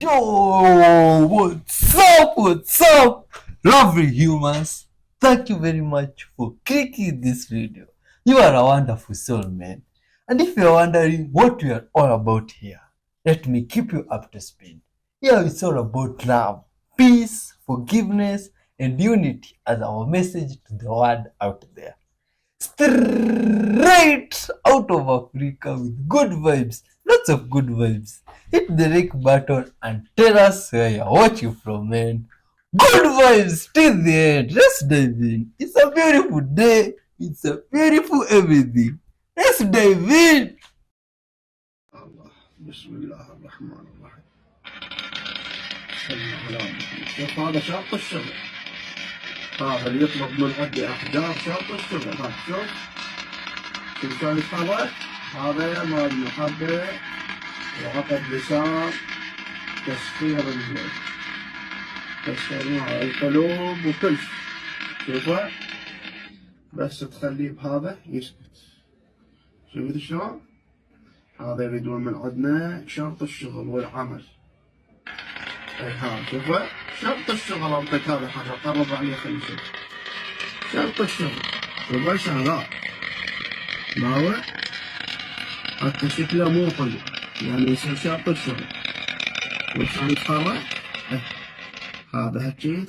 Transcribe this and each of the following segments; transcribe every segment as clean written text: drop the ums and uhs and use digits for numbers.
Yo, what's up? What's up? Lovely humans. Thank you very much for clicking this video. You are a wonderful soul, man. And if you're wondering what we are all about here, let me keep you up to speed. Here it's all about love, peace, forgiveness, and unity as our message to the world out there. Straight out of Africa with good vibes, lots of good vibes. Hit the like button and tell us where you're watching from, man. Good vibes till the end. Let's dive in. It's a beautiful day. It's a beautiful everything. Let's dive in. الله بسم الله الرحمن الرحيم. صلى على محمد. شوف هذا شرط الشغل، هذا اللي يطلب من عندي احجار شرط الشغل. ها شوف شلون يتحرك، هذا مال محبة وعقد لسان، تسخير القلوب وكل شيء. شوفه بس تخليه بهذا يسكت. شفت شلون؟ هذا يريدون من عندنا شرط الشغل والعمل. اي ها شوفه شرط الشغل. اعطيك هذا حاجه قرب عليه خلي يشوف شرط الشغل. شوفه شغال ما هو حتى شكله مو حلو يعني يصير شرط الشغل وشلون يتحرك. هذا هالشي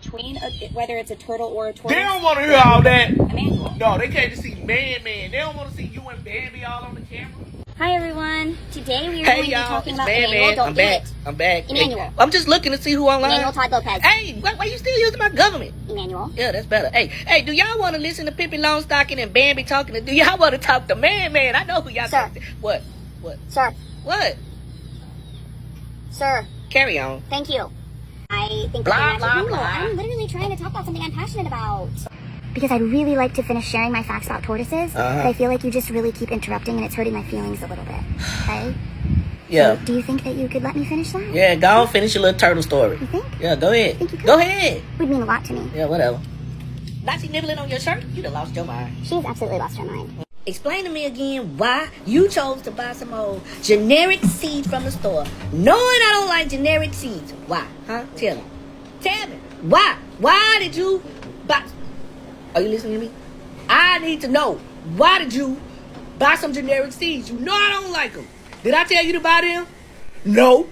Between whether it's a turtle or a tortoise. They don't want to hear all that. Emmanuel. No, they can't just see man. They don't want to see you and Bambi all on the camera. Hi everyone. Today we are Hey going to be y'all, talking it's about Man. Emmanuel. Don't I'm do back. it. I'm back. Emmanuel. Hey, I'm just looking to see who online. Emmanuel Todd Lopez. Hey, why you still using my government? Emmanuel. Yeah, that's better. Hey, do y'all want to listen to Pippi Longstocking and Bambi talking? Do y'all want to talk to Man? I know who y'all Sir. talking to. What? Sir. What? Sir. Carry on. Thank you. I think Blah, that blah, no, blah. I'm literally trying to talk about something I'm passionate about. Because I'd really like to finish sharing my facts about tortoises, but I feel like you just really keep interrupting and it's hurting my feelings a little bit. Okay? Yeah. So, do you think that you could let me finish that? Yeah, go on, finish your little turtle story. You think? Yeah, go ahead. Think you could? Go ahead. It would mean a lot to me. Yeah, whatever. Not she nibbling on your shirt? You done lost your mind. She's absolutely lost her mind. Explain to me again why you chose to buy some old generic seeds from the store, knowing I don't like generic seeds. Why? Huh? Tell me. Tell me. Why? Why did you buy... Are you listening to me? I need to know. Why did you buy some generic seeds? You know I don't like them. Did I tell you to buy them? No.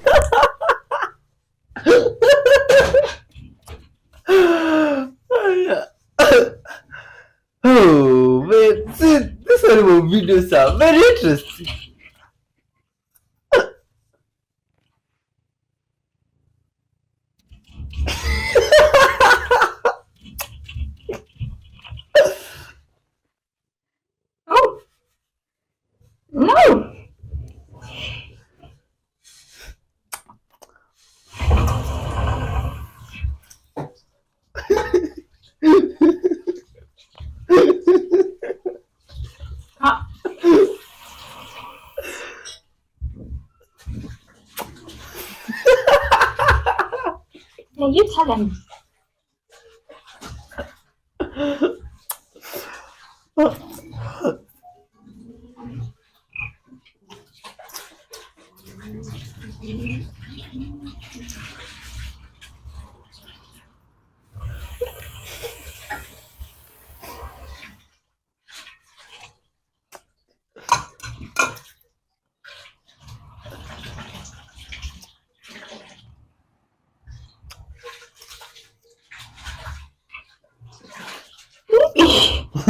Oh man, see, this animal videos are very interesting. Oh no! Yeah, you tell him.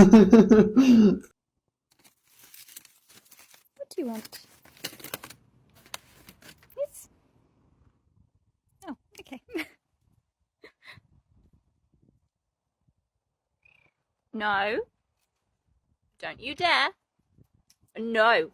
What do you want? Yes? Oh, okay. No. Don't you dare. No.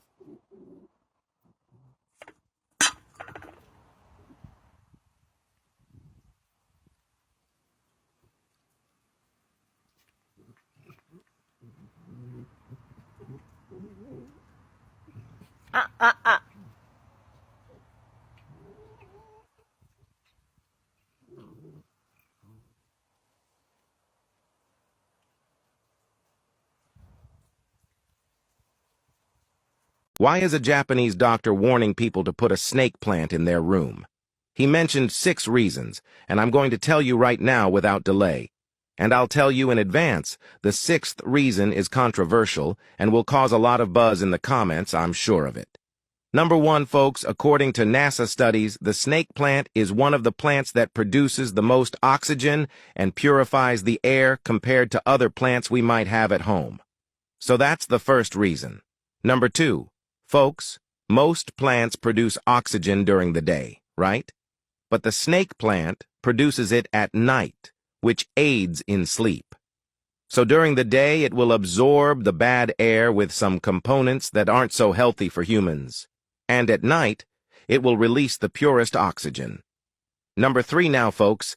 Why is a Japanese doctor warning people to put a snake plant in their room? He mentioned 6 reasons, and I'm going to tell you right now without delay. And I'll tell you in advance, the 6th reason is controversial and will cause a lot of buzz in the comments, I'm sure of it. Number 1, folks, according to NASA studies, the snake plant is one of the plants that produces the most oxygen and purifies the air compared to other plants we might have at home. So that's the first reason. Number 2, folks, most plants produce oxygen during the day, right? But the snake plant produces it at night, which aids in sleep. So during the day, it will absorb the bad air with some components that aren't so healthy for humans. And at night, it will release the purest oxygen. Number 3 now, folks.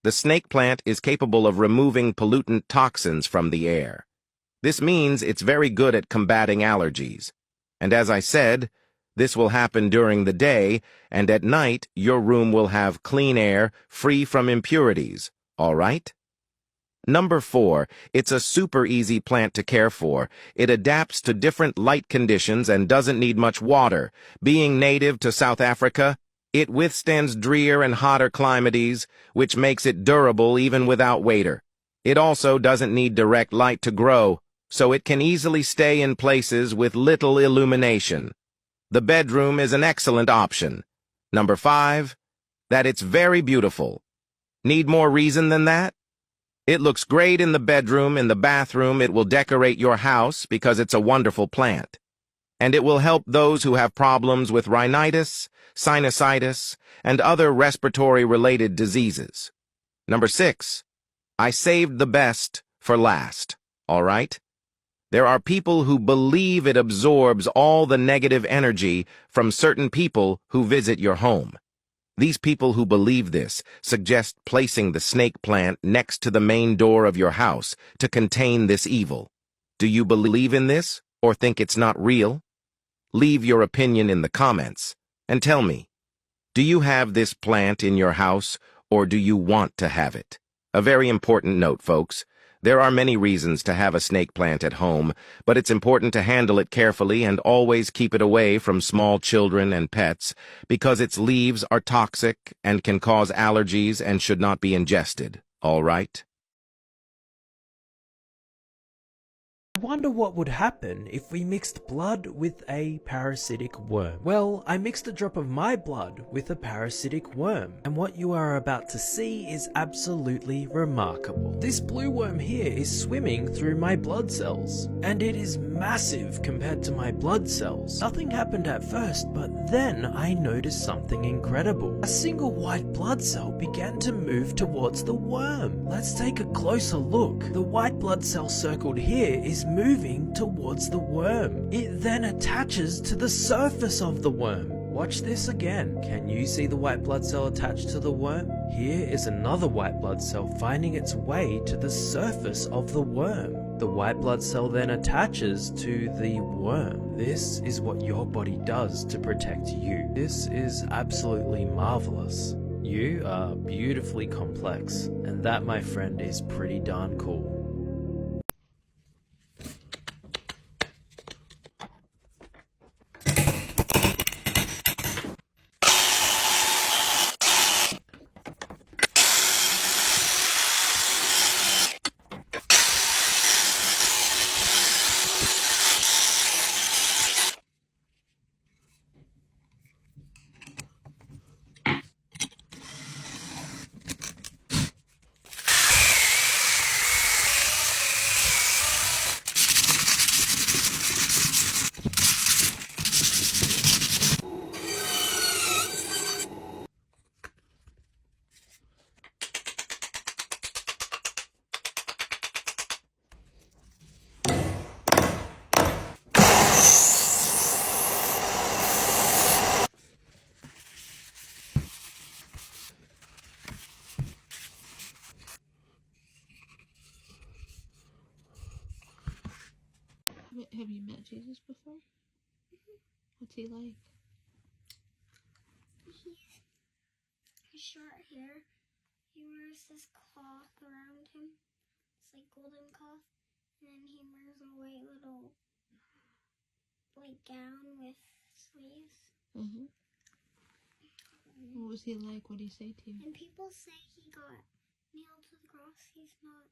The snake plant is capable of removing pollutant toxins from the air. This means it's very good at combating allergies. And as I said, this will happen during the day, and at night, your room will have clean air, free from impurities. All right? Number 4, it's a super easy plant to care for. It adapts to different light conditions and doesn't need much water. Being native to South Africa, it withstands drier and hotter climates, which makes it durable even without water. It also doesn't need direct light to grow, so it can easily stay in places with little illumination. The bedroom is an excellent option. Number 5, that it's very beautiful. Need more reason than that? It looks great in the bedroom, in the bathroom. It will decorate your house because it's a wonderful plant. And it will help those who have problems with rhinitis, sinusitis, and other respiratory-related diseases. Number 6, I saved the best for last, all right? There are people who believe it absorbs all the negative energy from certain people who visit your home. These people who believe this suggest placing the snake plant next to the main door of your house to contain this evil. Do you believe in this or think it's not real? Leave your opinion in the comments and tell me, do you have this plant in your house or do you want to have it? A very important note, folks. There are many reasons to have a snake plant at home, but it's important to handle it carefully and always keep it away from small children and pets because its leaves are toxic and can cause allergies and should not be ingested, all right? I wonder what would happen if we mixed blood with a parasitic worm. Well, I mixed a drop of my blood with a parasitic worm, and what you are about to see is absolutely remarkable. This blue worm here is swimming through my blood cells, and it is massive compared to my blood cells. Nothing happened at first, but then I noticed something incredible. A single white blood cell began to move towards the worm. Let's take a closer look. The white blood cell circled here is moving towards the worm. It then attaches to the surface of the worm. Watch this again. Can you see the white blood cell attached to the worm? Here is another white blood cell finding its way to the surface of the worm. The white blood cell then attaches to the worm. This is what your body does to protect you. This is absolutely marvelous. You are beautifully complex, and that, my friend, is pretty darn cool. Have you met Jesus before? What's he like? His short hair. He wears this cloth around him. It's like golden cloth. And then he wears a white little white gown with sleeves. Mm-hmm. What was he like? What did he say to you? And people say he got nailed to the cross. He's not.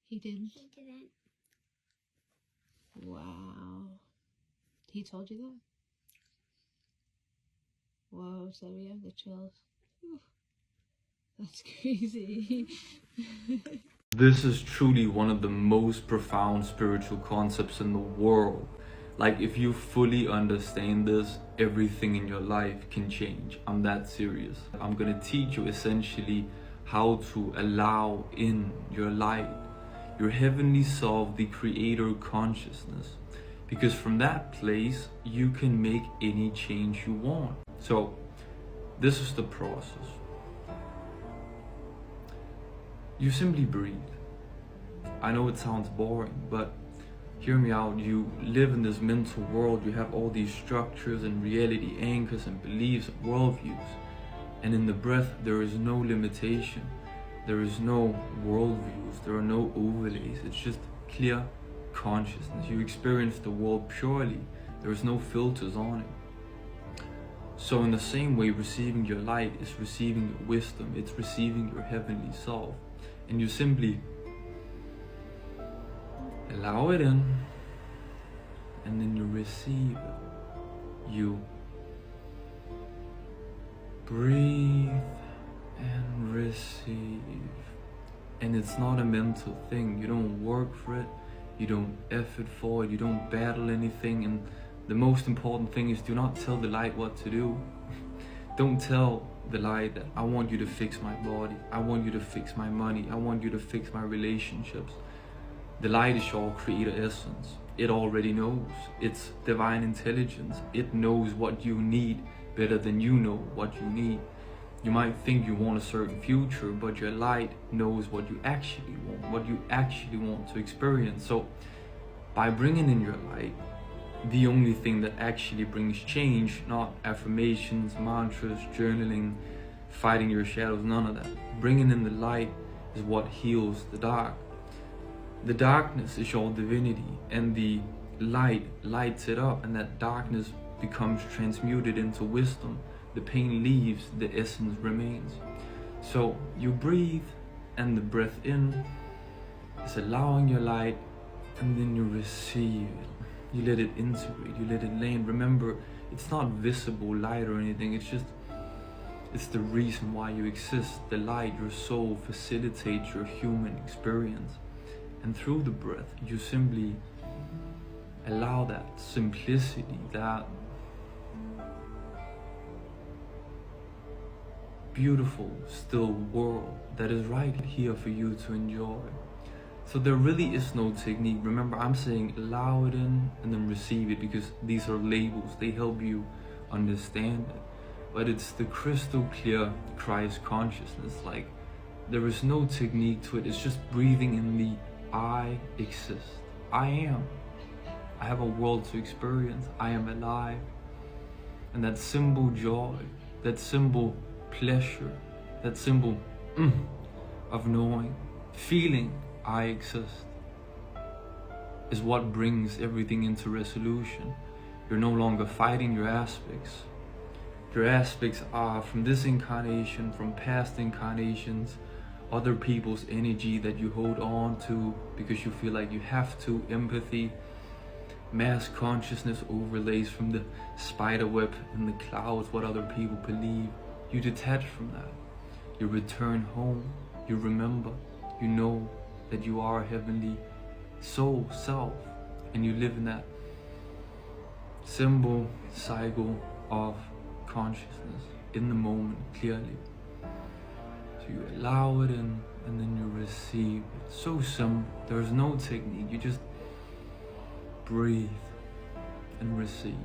He didn't. He didn't. Wow. He told you that? Whoa, so we have the chills. Whew. That's crazy. This is truly one of the most profound spiritual concepts in the world. Like, if you fully understand this, everything in your life can change. I'm that serious. I'm gonna teach you essentially how to allow in your light, your heavenly self, the creator consciousness. Because from that place, you can make any change you want. So, this is the process. You simply breathe. I know it sounds boring, but hear me out. You live in this mental world. You have all these structures and reality anchors and beliefs and worldviews. And in the breath, there is no limitation. There is no worldviews. There are no overlays. It's just clear consciousness. You experience the world purely. There is no filters on it. So in the same way, receiving your light is receiving your wisdom. It's receiving your heavenly self. And you simply allow it in, and then you receive it. You breathe and receive. And it's not a mental thing. You don't work for it. You don't effort for it. You don't battle anything. And the most important thing is, do not tell the light what to do. Don't tell the light that I want you to fix my body. I want you to fix my money. I want you to fix my relationships. The light is your creator essence. It already knows. It's divine intelligence. It knows what you need better than you know what you need. You might think you want a certain future, but your light knows what you actually want, what you actually want to experience. So by bringing in your light, the only thing that actually brings change, not affirmations, mantras, journaling, fighting your shadows, none of that. Bringing in the light is what heals the dark. The darkness is your divinity, and the light lights it up, and that darkness becomes transmuted into wisdom. The pain leaves, the essence remains. So you breathe, and the breath in is allowing your light, and then you receive it. You let it integrate, you let it land. Remember, it's not visible light or anything. It's the reason why you exist. The light, your soul, facilitates your human experience. And through the breath, you simply allow that simplicity, that beautiful, still world that is right here for you to enjoy. So there really is no technique. Remember, I'm saying allow it in and then receive it, because these are labels. They help you understand it. But it's the crystal clear Christ consciousness. Like, there is no technique to it. It's just breathing in the I exist. I am. I have a world to experience. I am alive. And that simple joy, that simple pleasure, that simple of knowing, feeling I exist, is what brings everything into resolution. You're no longer fighting your aspects. Your aspects are from this incarnation, from past incarnations, other people's energy that you hold on to because you feel like you have to, empathy, mass consciousness overlays from the spider web and the clouds, what other people believe. You detach from that. You return home. You remember. You know that you are heavenly soul, self, and you live in that symbol cycle of consciousness in the moment clearly. So you allow it in, and then you receive it. So simple. There's no technique. You just breathe and receive.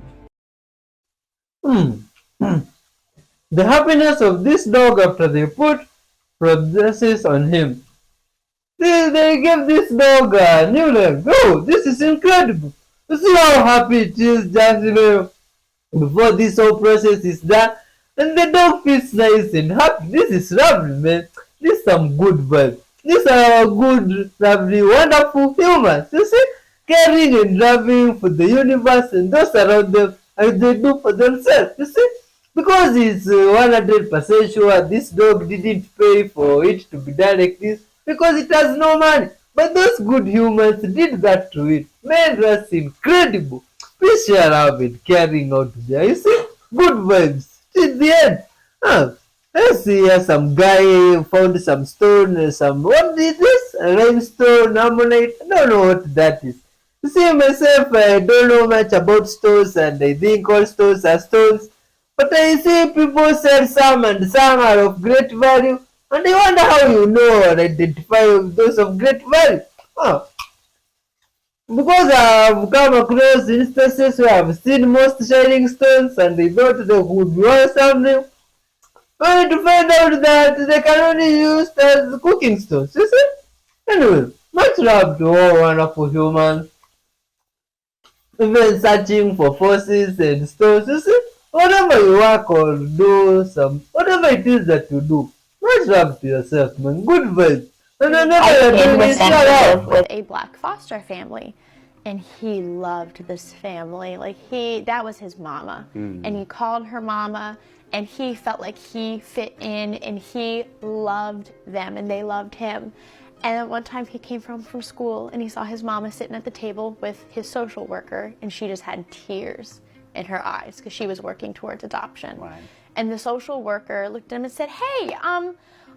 The happiness of this dog after they put prosthesis on him. They gave this dog a new leg. Oh, this is incredible. See how happy it is, just, before this whole process is done. And the dog feels nice and happy. This is lovely, man. This is some good vibes. These are good, lovely, wonderful humans. You see? caring and loving for the universe and those around them as they do for themselves. You see? Because it's 100% sure this dog didn't pay for it to be done like this because it has no money. But those good humans did that to it. Man, that's incredible. Please share love and caring out there. You see? Good vibes. Till the end. Huh. Let's see here some guy found some stone, what is this? A limestone, ammonite? I don't know what that is. You see myself, I don't know much about stones and I think all stones are stones. But I see people sell some and some are of great value. And I wonder how you know or identify those of great value. Huh. Because I've come across instances where I've seen most shining stones and they thought they would want something. Only to find out that they can only be used as cooking stones, you see? Anyway, much love to all wonderful humans, even searching for fossils and stones, you see? Whatever you work or do, whatever it is that you do, much love to yourself, man. Good vibes. And another thing is shout out. With a black foster family, and he loved this family. Like that was his mama, and he called her mama, and he felt like he fit in, and he loved them, and they loved him. And then one time he came from school, and he saw his mama sitting at the table with his social worker, and she just had tears in her eyes because she was working towards adoption. Right. And the social worker looked at him and said, "Hey,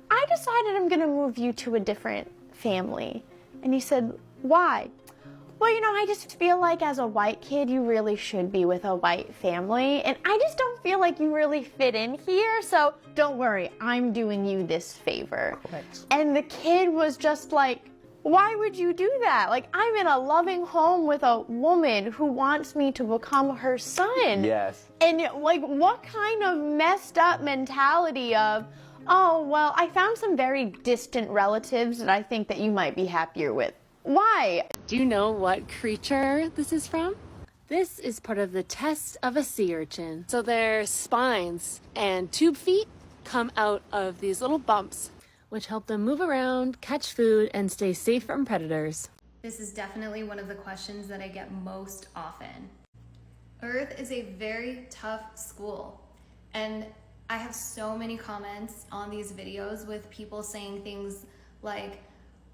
I decided I'm gonna move you to a different family." And he said, "Why?" "Well, you know, I just feel like as a white kid, you really should be with a white family. And I just don't feel like you really fit in here. So don't worry, I'm doing you this favor." Correct. And the kid was just like, "Why would you do that? Like, I'm in a loving home with a woman who wants me to become her son." Yes. And like, what kind of messed up mentality of, "Oh, well, I found some very distant relatives that I think that you might be happier with." Why? Do you know what creature this is from? This is part of the test of a sea urchin. So their spines and tube feet come out of these little bumps, which help them move around, catch food, and stay safe from predators. This is definitely one of the questions that I get most often. Earth is a very tough school, and I have so many comments on these videos with people saying things like,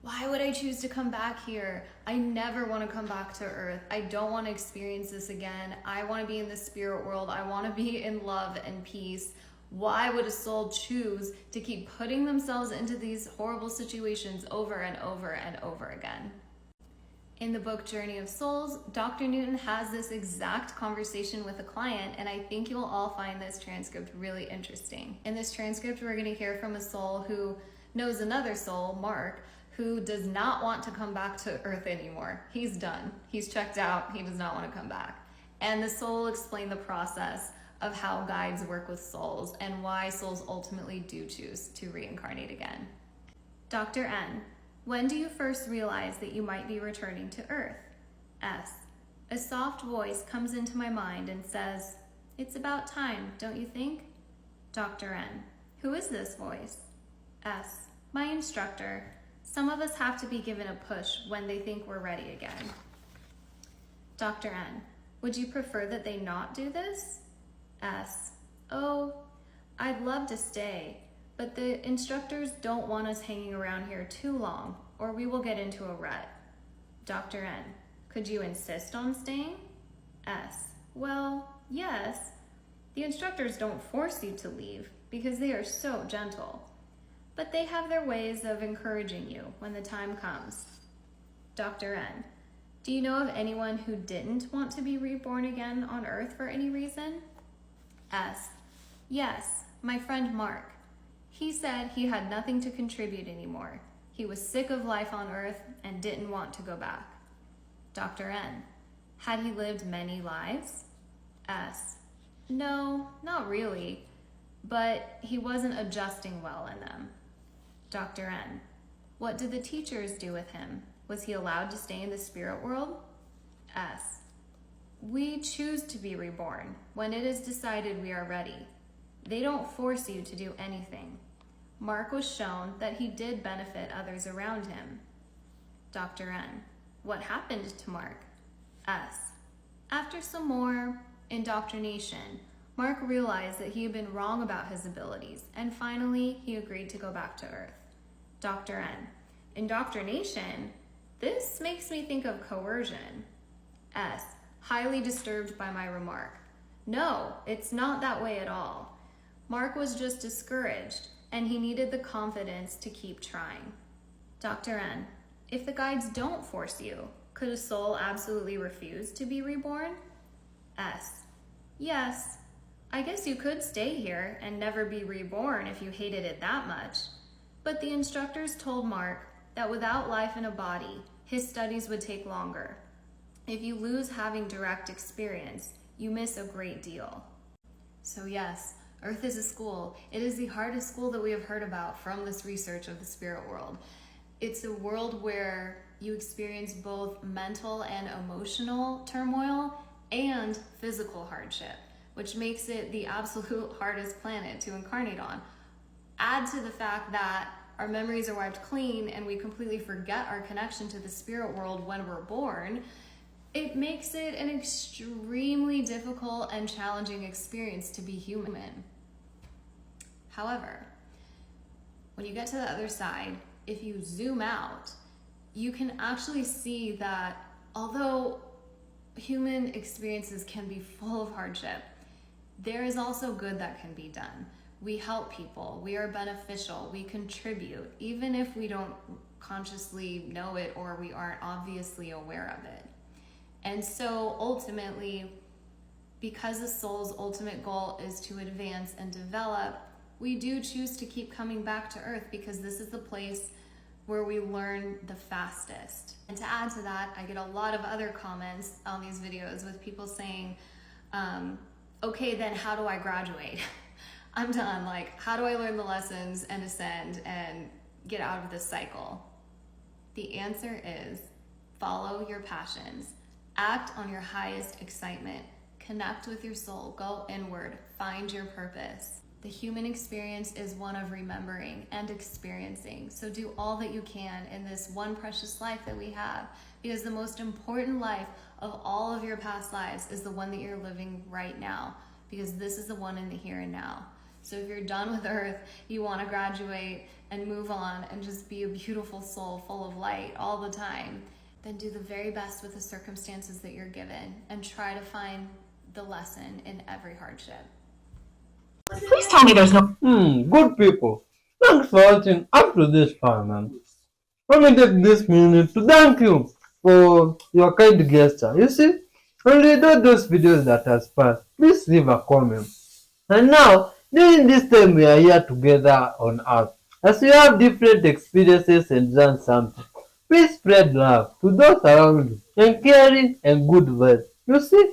"Why would I choose to come back here? I never want to come back to Earth. I don't want to experience this again. I want to be in the spirit world. I want to be in love and peace. Why would a soul choose to keep putting themselves into these horrible situations over and over and over again?" In the book Journey of Souls, Dr. Newton has this exact conversation with a client, and I think you'll all find this transcript really interesting. In this transcript, we're going to hear from a soul who knows another soul, Mark, who does not want to come back to Earth anymore. He's done. He's checked out. He does not want to come back. And the soul explained the process of how guides work with souls and why souls ultimately do choose to reincarnate again. Dr. N, when do you first realize that you might be returning to Earth? S, a soft voice comes into my mind and says, "It's about time, don't you think?" Dr. N, who is this voice? S, my instructor. Some of us have to be given a push when they think we're ready again. Dr. N, would you prefer that they not do this? S, oh, I'd love to stay, but the instructors don't want us hanging around here too long, or we will get into a rut. Dr. N, could you insist on staying? S, well, yes. The instructors don't force you to leave because they are so gentle, but they have their ways of encouraging you when the time comes. Dr. N, do you know of anyone who didn't want to be reborn again on Earth for any reason? S, yes, my friend Mark. He said he had nothing to contribute anymore. He was sick of life on Earth and didn't want to go back. Dr. N, had he lived many lives? S, no, not really, but he wasn't adjusting well in them. Dr. N, what did the teachers do with him? Was he allowed to stay in the spirit world? S, we choose to be reborn when it is decided we are ready. They don't force you to do anything. Mark was shown that he did benefit others around him. Dr. N, What happened to Mark? S. After some more indoctrination, Mark realized that he had been wrong about his abilities, and finally he agreed to go back to Earth. Dr. N. Indoctrination? This makes me think of coercion. S. Highly disturbed by my remark. No, it's not that way at all. Mark was just discouraged, and he needed the confidence to keep trying. Dr. N. If the guides don't force you, could a soul absolutely refuse to be reborn? S. Yes. I guess you could stay here and never be reborn if you hated it that much. But the instructors told Mark that without life in a body, his studies would take longer. If you lose having direct experience, you miss a great deal. So yes, Earth is a school. It is the hardest school that we have heard about from this research of the spirit world. It's a world where you experience both mental and emotional turmoil and physical hardship, which makes it the absolute hardest planet to incarnate on. Add to the fact that our memories are wiped clean and we completely forget our connection to the spirit world when we're born, it makes it an extremely difficult and challenging experience to be human. However, when you get to the other side, if you zoom out, you can actually see that although human experiences can be full of hardship, there is also good that can be done. We help people, we are beneficial, we contribute, even if we don't consciously know it or we aren't obviously aware of it. And so ultimately, because the soul's ultimate goal is to advance and develop, we do choose to keep coming back to Earth because this is the place where we learn the fastest. And to add to that, I get a lot of other comments on these videos with people saying, okay, then how do I graduate? I'm done, like, how do I learn the lessons and ascend and get out of this cycle? The answer is follow your passions, act on your highest excitement, connect with your soul, go inward, find your purpose. The human experience is one of remembering and experiencing. So do all that you can in this one precious life that we have, because the most important life of all of your past lives is the one that you're living right now, because this is the one in the here and now. So if you're done with Earth, you want to graduate and move on and just be a beautiful soul full of light all the time, then do the very best with the circumstances that you're given and try to find the lesson in every hardship. Please tell me there's no... Good people. Thanks for watching up to this far, man. Let me take this minute to thank you for your kind gesture. You see, only those videos that has passed, please leave a comment. And now, during this time we are here together on Earth, as you have different experiences and learn something, please spread love to those around you and caring and good vibes. You see,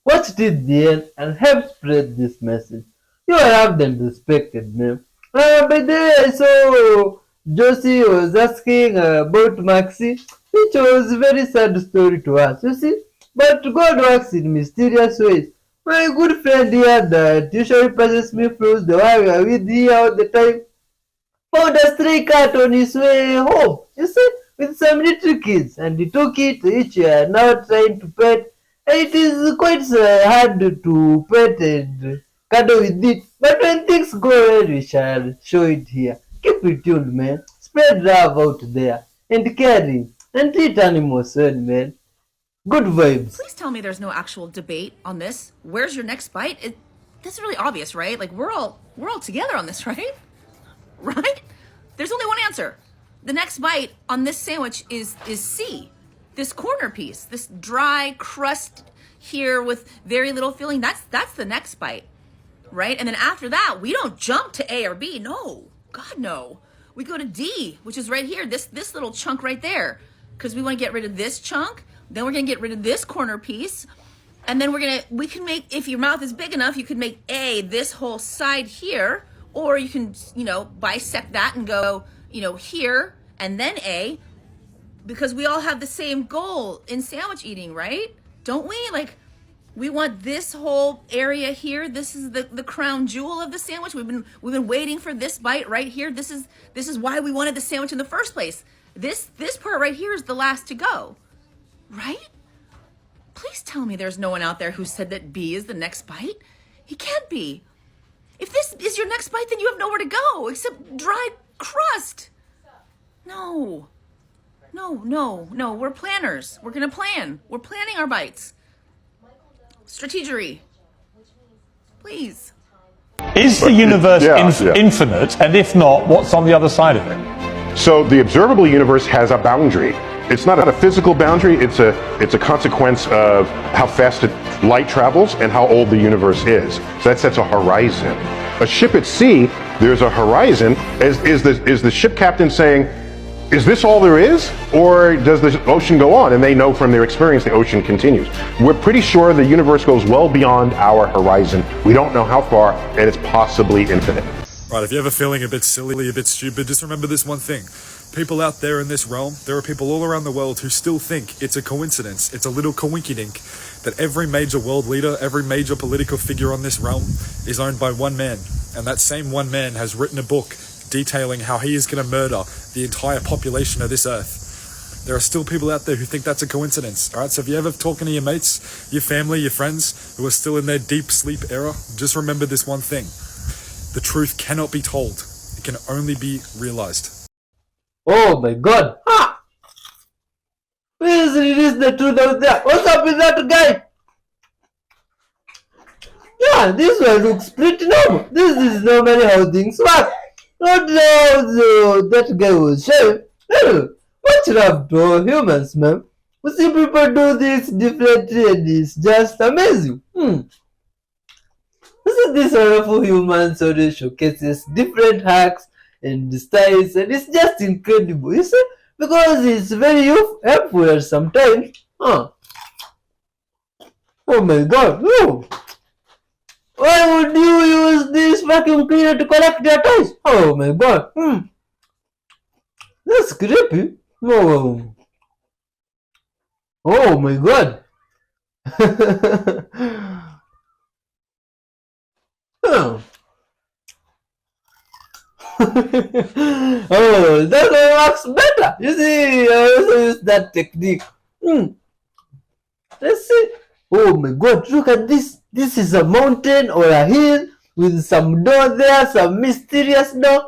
watch till the end and help spread this message. You are loved and respected, man. By the way, I saw Josie was asking about Maxi, which was a very sad story to us, you see. But God works in mysterious ways. My good friend here that usually passes me fruits, the one we are with here all the time, found a stray cat on his way home, you see, with some little kids, and he took it, which we are now trying to pet. It is quite hard to pet and cuddle with it, but when things go well, we shall show it here. Keep it tuned, man. Spread love out there, and caring, and treat animals well, man. Good vibes. Please tell me there's no actual debate on this. Where's your next bite? This is really obvious, right? Like we're all together on this, right? Right? There's only one answer. The next bite on this sandwich is C. This corner piece, this dry crust here with very little filling. That's the next bite, right? And then after that, we don't jump to A or B. No, God no. We go to D, which is right here. This little chunk right there, because we want to get rid of this chunk. Then we're gonna get rid of this corner piece. And then we can make, if your mouth is big enough, you could make A, this whole side here, or you can, bisect that and go, here and then A, because we all have the same goal in sandwich eating, right? Don't we? Like, we want this whole area here. This is the crown jewel of the sandwich. We've been waiting for this bite right here. This is why we wanted the sandwich in the first place. This part right here is the last to go. right? Please tell me there's no one out there who said that B is the next bite. He can't be. If this is your next bite, then you have nowhere to go except dried crust. No. No. We're planners. We're gonna plan. We're planning our bites. Strategery. Please. Is the universe infinite? And if not, what's on the other side of it? So the observable universe has a boundary. It's not a physical boundary, it's a consequence of how fast light travels and how old the universe is. So that sets a horizon. A ship at sea, there's a horizon. Is the ship captain saying, is this all there is? Or does the ocean go on? And they know from their experience the ocean continues. We're pretty sure the universe goes well beyond our horizon. We don't know how far, and it's possibly infinite. Right, if you're ever feeling a bit silly, a bit stupid, just remember this one thing. People out there in this realm, there are people all around the world who still think it's a coincidence, it's a little coinkydink, that every major world leader, every major political figure on this realm is owned by one man. And that same one man has written a book detailing how he is going to murder the entire population of this earth. There are still people out there who think that's a coincidence. All right, so if you're ever talking to your mates, your family, your friends who are still in their deep sleep era, just remember this one thing. The truth cannot be told. It can only be realized. Oh my god. Ha! Please release the truth out there. What's up with that guy? Yeah, this one looks pretty normal. This is normally how things work. Not how that guy was showing. Hey, much love to all humans, man. We see people do this differently and it's just amazing. Isn't this wonderful human story showcases different hacks and styles, and it's just incredible, you see? Because it's very helpful sometimes. Oh my god, no! Why would you use this vacuum cleaner to collect your toys? Oh my god, that's creepy. Oh, oh my god. Oh. Oh, that one works better. You see, I also use that technique. Let's see. Oh my god, look at this. This is a mountain or a hill with some door there, some mysterious door.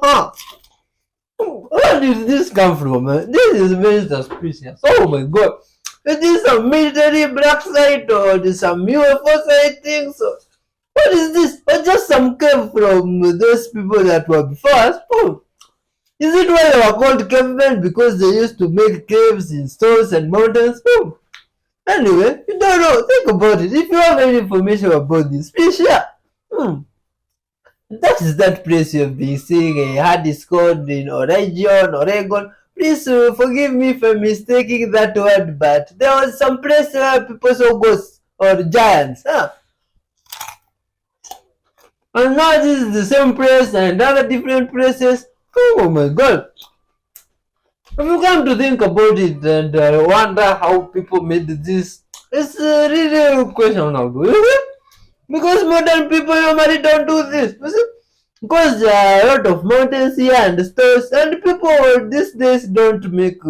Where did this come from? This is very suspicious. Oh my god. Is this a military black site or is some UFO sighting? So, what is this? Or just some cave from those people that were before us? Is it why they were called cavemen? Because they used to make caves in stones and mountains? Anyway, you don't know. Think about it. If you have any information about this, please share. That is that place you have been seeing. A hard called in Oregon. Please forgive me for mistaking that word, but there was some place where people saw ghosts or giants. And now this is the same place and other different places. Oh my god. If you come to think about it and wonder how people made this, it's really questionable. Because modern people normally don't do this. Because there are a lot of mountains here and stores, and people these days don't make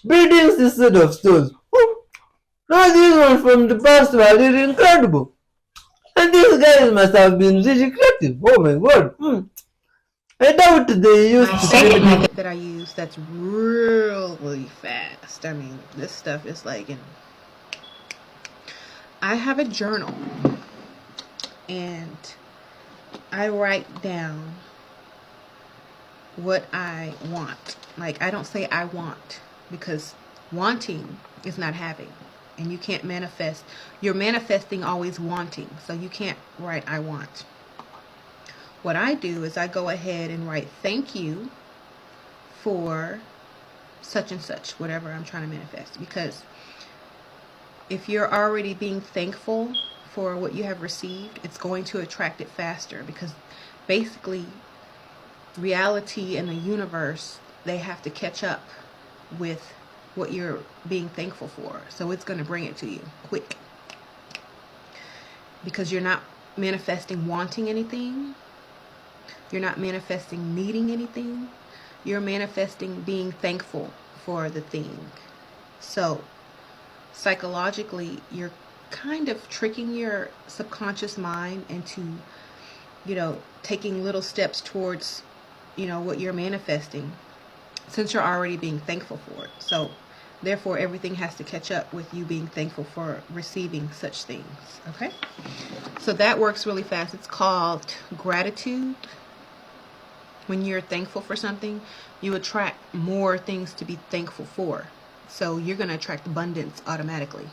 buildings instead of stores. Now these ones from the past were really incredible. And these guys must have been really creative. Oh my god. I doubt they used to second method that I use that's really fast. I mean, this stuff is like, I have a journal and I write down what I want. Like, I don't say I want, because wanting is not having. And you can't manifest. You're manifesting always wanting. So you can't write I want. What I do is I go ahead and write thank you for such and such, whatever I'm trying to manifest. Because if you're already being thankful for what you have received, it's going to attract it faster. Because basically, reality and the universe, they have to catch up with what you're being thankful for. So it's going to bring it to you quick. Because you're not manifesting wanting anything. You're not manifesting needing anything. You're manifesting being thankful for the thing. So psychologically, you're kind of tricking your subconscious mind into, taking little steps towards, what you're manifesting, since you're already being thankful for it. So therefore, everything has to catch up with you being thankful for receiving such things. Okay? So that works really fast. It's called gratitude. When you're thankful for something, you attract more things to be thankful for. So you're going to attract abundance automatically.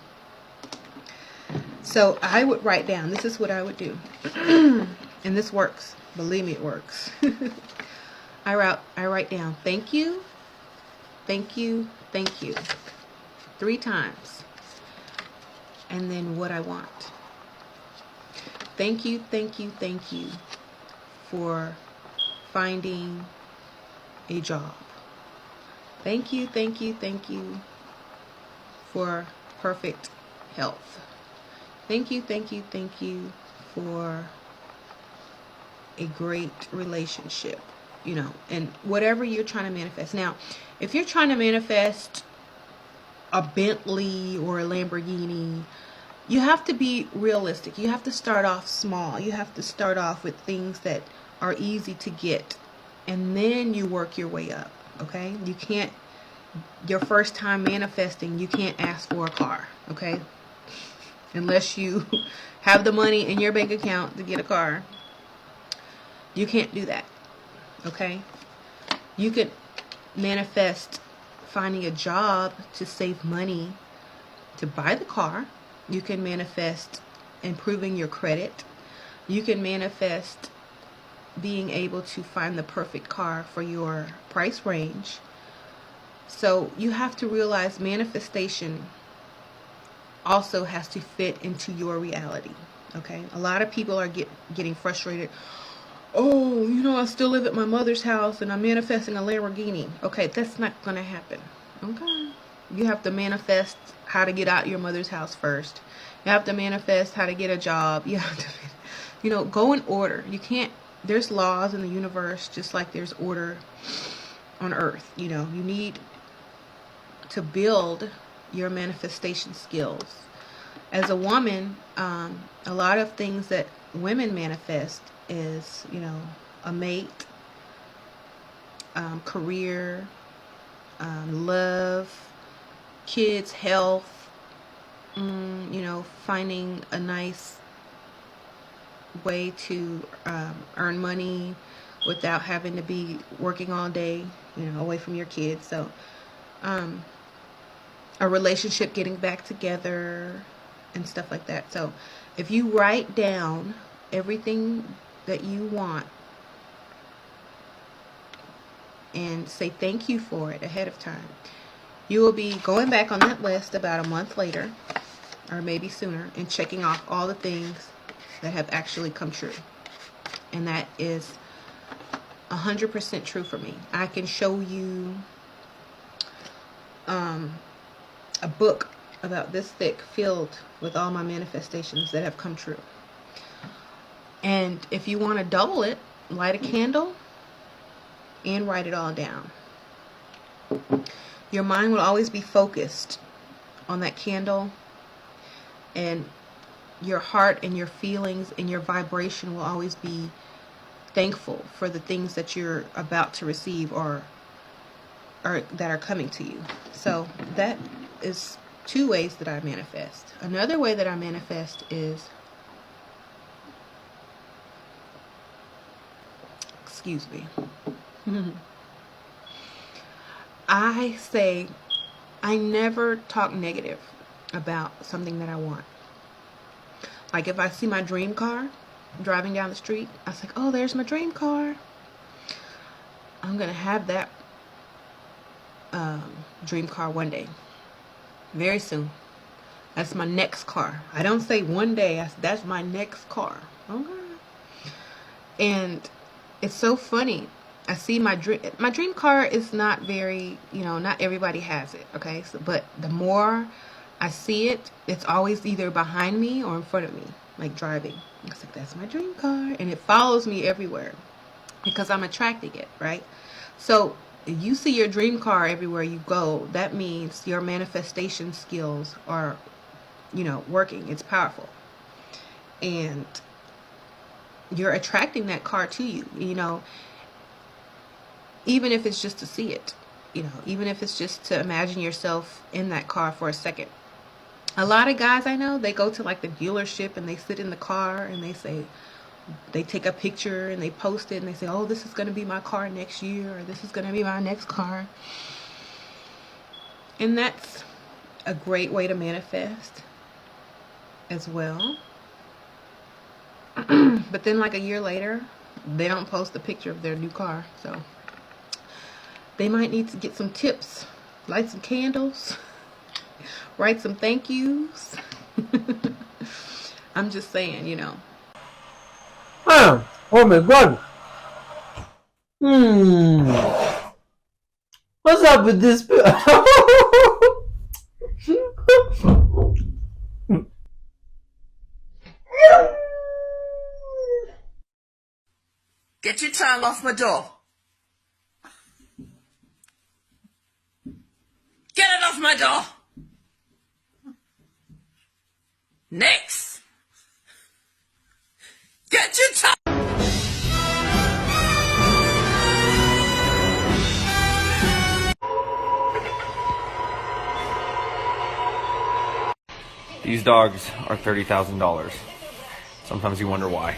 So I would write down, this is what I would do. And this works. Believe me, it works. I write down, thank you, thank you, thank you. 3 times. And then what I want. Thank you, thank you, thank you for finding a job. Thank you, thank you, thank you for perfect health. Thank you, thank you, thank you for a great relationship, and whatever you're trying to manifest. Now, if you're trying to manifest a Bentley or a Lamborghini, you have to be realistic. You have to start off small. You have to start off with things that are easy to get, and then you work your way up. Okay? You can't, your first time manifesting, you can't ask for a car. Okay? Unless you have the money in your bank account to get a car, you can't do that. Okay? You could manifest finding a job to save money to buy the car. You can manifest improving your credit. You can manifest being able to find the perfect car for your price range. So you have to realize manifestation also has to fit into your reality. Okay? A lot of people are getting frustrated. Oh, I still live at my mother's house and I'm manifesting a Lamborghini. Okay, that's not going to happen. Okay? You have to manifest how to get out your mother's house first. You have to manifest how to get a job. You have to, go in order. You can't, there's laws in the universe just like there's order on earth. You need to build your manifestation skills. As a woman, a lot of things that women manifest is, a mate, career, love, kids, health, finding a nice way to earn money without having to be working all day, away from your kids. So a relationship getting back together and stuff like that. So if you write down everything that you want and say thank you for it ahead of time, you will be going back on that list about a month later or maybe sooner and checking off all the things that have actually come true. And that is 100% true for me. I can show you a book about this thick filled with all my manifestations that have come true. And if you want to double it, light a candle and write it all down. Your mind will always be focused on that candle, and your heart and your feelings and your vibration will always be thankful for the things that you're about to receive or that are coming to you. So that is 2 ways that I manifest. Another way that I manifest is, excuse me, I say I never talk negative about something that I want. Like if I see my dream car driving down the street, I was like, oh, there's my dream car. I'm going to have that dream car one day. Very soon. That's my next car. I don't say one day. That's my next car. Okay. And it's so funny. I see my dream car is not very, not everybody has it. Okay. So, but the more I see it, it's always either behind me or in front of me, like driving. It's like, that's my dream car. And it follows me everywhere because I'm attracting it, right? So If you see your dream car everywhere you go, that means your manifestation skills are, working. It's powerful. And you're attracting that car to you, even if it's just to see it, even if it's just to imagine yourself in that car for a second. A lot of guys I know, they go to like the dealership and they sit in the car and they take a picture and they post it and they say, oh, this is going to be my car next year, or this is going to be my next car. And that's a great way to manifest as well. But then like a year later, they don't post a picture of their new car. So they might need to get some tips, light some candles, write some thank yous. I'm just saying, Oh my god. What's up with this? Get your tongue off my door. Get it off my door. Next. Get your tongue. These dogs are $30,000. Sometimes you wonder why.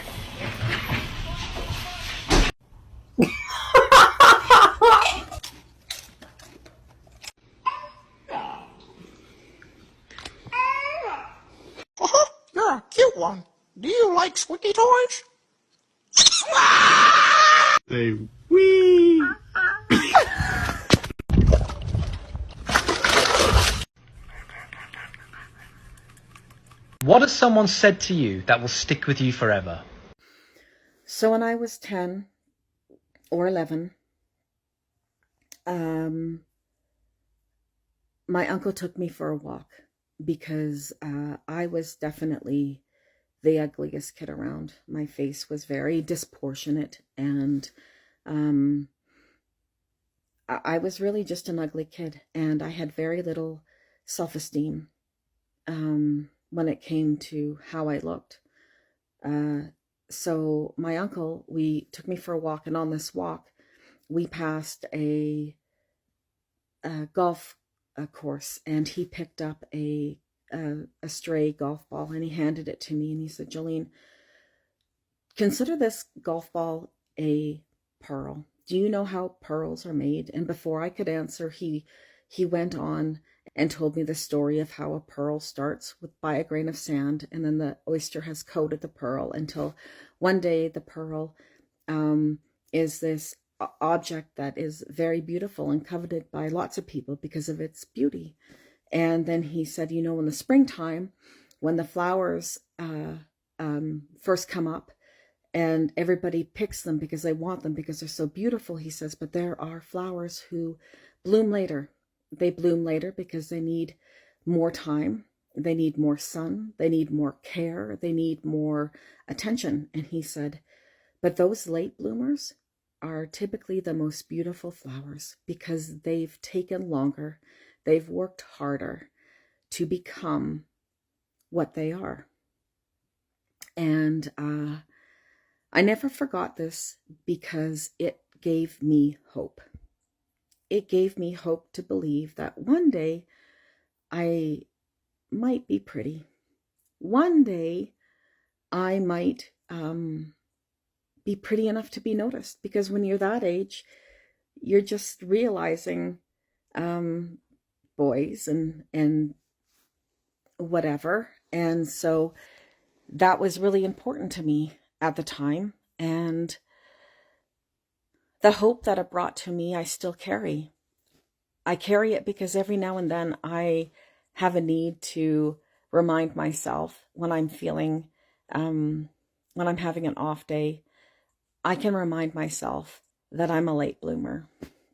You're a cute one. Do you like squeaky toys? They wee. What has someone said to you that will stick with you forever? So when I was 10 or 11, my uncle took me for a walk because I was definitely the ugliest kid around. My face was very disproportionate, and I was really just an ugly kid, and I had very little self-esteem when it came to how I looked. So my uncle, we took me for a walk, and on this walk, we passed a golf course, and he picked up a stray golf ball, and he handed it to me, and he said, Jolene, consider this golf ball a pearl. Do you know how pearls are made? And before I could answer, he went on and told me the story of how a pearl starts by a grain of sand, and then the oyster has coated the pearl until one day the pearl is this object that is very beautiful and coveted by lots of people because of its beauty. And then he said, in the springtime, when the flowers first come up and everybody picks them because they want them because they're so beautiful, he says, but there are flowers who bloom later. They bloom later because they need more time, they need more sun, they need more care, they need more attention. And he said, but those late bloomers are typically the most beautiful flowers because they've taken longer, they've worked harder to become what they are. And I never forgot this because it gave me hope. It gave me hope to believe that one day I might be pretty. One day I might be pretty enough to be noticed, because when you're that age, you're just realizing boys and whatever. And so that was really important to me at the time. And the hope that it brought to me, I still carry. I carry it because every now and then I have a need to remind myself when I'm feeling, when I'm having an off day, I can remind myself that I'm a late bloomer.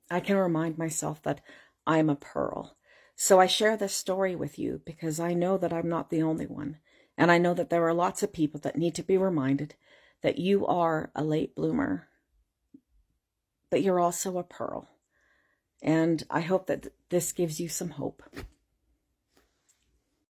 I can remind myself that I'm a pearl. So I share this story with you because I know that I'm not the only one. And I know that there are lots of people that need to be reminded that you are a late bloomer, but you're also a pearl. And I hope that this gives you some hope.